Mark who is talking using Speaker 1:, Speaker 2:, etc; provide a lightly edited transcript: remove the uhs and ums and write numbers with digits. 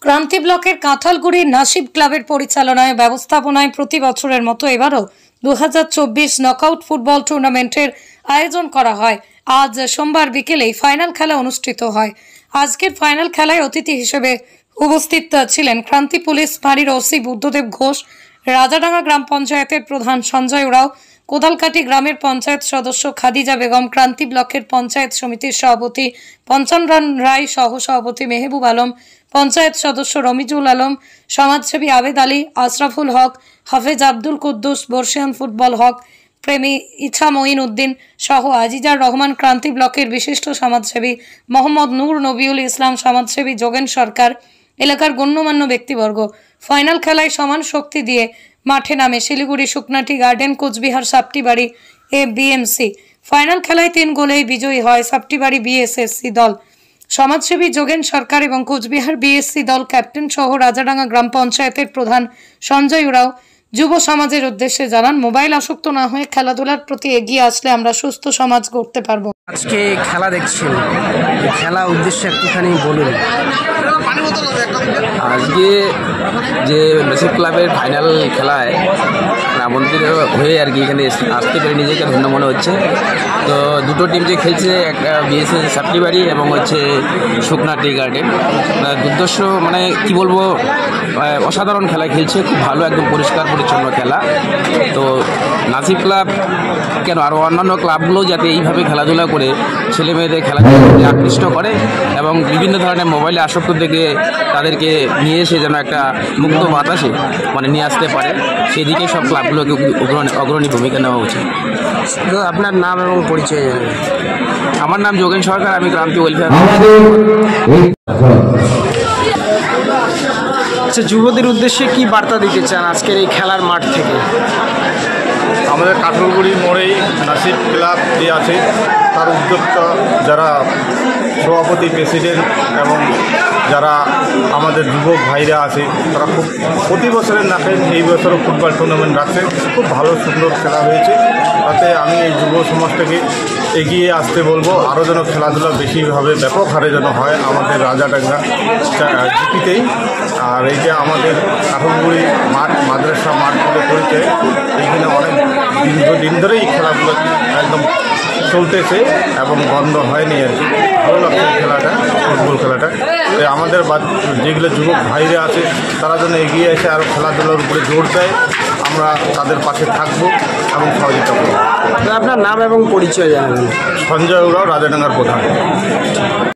Speaker 1: ক্রান্তি ব্লকের কাঁঠালগুড়ির নাসিব ক্লাবের পরিচালনায় ব্যবস্থাপনায় প্রতি বছরের মতো এবারও 2024 নকআউট ফুটবল টুর্নামেন্টের আয়োজন করা হয়। আজ সোমবার বিকেলেই ফাইনাল খেলা অনুষ্ঠিত হয়। আজকের ফাইনাল খেলায় অতিথি হিসেবে উপস্থিত ছিলেন ক্রান্তি পুলিশ ফাঁড়ির ওসি বুদ্ধদেব ঘোষ, রাজাডাঙ্গা গ্রাম পঞ্চায়েতের প্রধান সঞ্জয় উরাও, কোদালকাটি গ্রামের পঞ্চায়েত সদস্য খাদিজা বেগম, ক্রান্তি ব্লকের পঞ্চায়েত সমিতির সভাপতি পঞ্চানন রায়, সহ সভাপতি মেহবুব আলম, পঞ্চায়েত সদস্য রমিজুল আলম, সমাজসেবী আবেদ আলী, আশরাফুল হক, হাফেজ আব্দুল কুদ্দুস, বর্ষিয়ান ফুটবল হক প্রেমী ইছা মঈন উদ্দিন সহ আজিজার রহমান, ক্রান্তি ব্লকের বিশিষ্ট সমাজসেবী মোহাম্মদ নূর নবিউল ইসলাম, সমাজসেবী যোগেন সরকার, এলাকার গণ্যমান্য ব্যক্তিবর্গ। ফাইনাল খেলায় সমান শক্তি দিয়ে মাঠে নামে শিলিগুড়ি শুকনাটি garden, Cooch Behar Saptibari BMC. Final খেলায় 3 গোলেই বিজয়ী হয় সাপটিবাড়ি বিএসএসসি দল। সমাজসেবী যোগেন সরকার এবং কোচবিহার বিএসসি দল ক্যাপ্টেন সহ রাজাডাঙ্গা গ্রাম পঞ্চায়েতের প্রধান সঞ্জয় উরাও যুব সমাজের উদ্দেশ্যে জানান, মোবাইল আসক্ত না হয়ে খেলাধুলার প্রতি এগিয়ে আসলে আমরা সুস্থ সমাজ গড়তে পারবো।
Speaker 2: আজকে খেলা দেখছেন, খেলা উদ্দেশ্যে একটুখানি বলুন।
Speaker 3: আজকে যে নাসিব ক্লাবের ফাইনাল খেলায় আমন্ত্রিত হয়ে আর কি এখানে আসতে পেরে নিজেকে ধন্য মনে হচ্ছে। তো দুটো টিম যে খেলছে, একটা বিএসএস সাপটিবাড়ি এবং হচ্ছে শুকনাটি গার্ডেন, দুর্দর্শ মানে কি বলবো, অসাধারণ খেলা খেলছে, খুব ভালো, একদম পরিষ্কার পরিচ্ছন্ন খেলা। তো নাসিব ক্লাব কেন আরও অন্যান্য ক্লাবগুলোও যাতে এইভাবে খেলাধুলা করে ছেলে মেয়েদের খেলাধুলা আকৃষ্ট করে এবং বিভিন্ন ধরনের মোবাইলে আসক্ত থেকে তাদেরকে নিয়ে এসে যেন একটা মুক্ত বাতাসে মানে নিয়ে আসতে পারে, সেদিকে সব ক্লাবগুলোকে অগ্রণী ভূমিকা নেওয়া উচিত।
Speaker 2: আপনার নাম এবং পরিচয় জানাবেন।
Speaker 3: আমার নাম যোগেন সরকার, আমি ক্রান্তি ওয়েলফেয়ার।
Speaker 2: আচ্ছা, যুবদের উদ্দেশ্যে কি বার্তা দিতে চান আজকের এই খেলার মাঠ থেকে?
Speaker 4: আমাদের কাঁঠালগুড়ি মোড়েই নাসিব ক্লাব যে আছে তার উদ্যোক্তা যারা সভাপতি, প্রেসিডেন্ট এবং যারা আমাদের যুবক ভাইরা আছে, তারা খুব প্রতি বছরের নাকেন এই বছরও ফুটবল টুর্নামেন্ট রাখছেন। খুব ভালো সুন্দর খেলা হয়েছে। তাতে আমি এই যুব সমাজটাকে এগিয়ে আসতে বলবো, আরও যেন খেলাধুলা বেশিভাবে ব্যাপক হারে যেন হয় আমাদের রাজাডাঙ্গা জিপিতেই। আর এই যে আমাদের কাঁঠালগুড়ি মাঠ, মাদ্রাসা মাঠ বলে পরিচয়, এইখানে অনেক দীর্ঘদিন ধরেই খেলাধুলা একদম চলতেছে এবং বন্ধ হয়নি আর কি। ভালো লাগছে খেলাটা, ফুটবল খেলাটা। আমাদের যেগুলো যুবক ভাইরা আছে তারা যেন এগিয়ে এসে আরও খেলাধুলার উপরে জোর দেয়, আমরা তাদের পাশে থাকবো এবং সহযোগিতা করবো।
Speaker 2: আপনার নাম এবং পরিচয় জানাবেন।
Speaker 4: সঞ্জয় উরাও, রাজাডাঙ্গার প্রধান।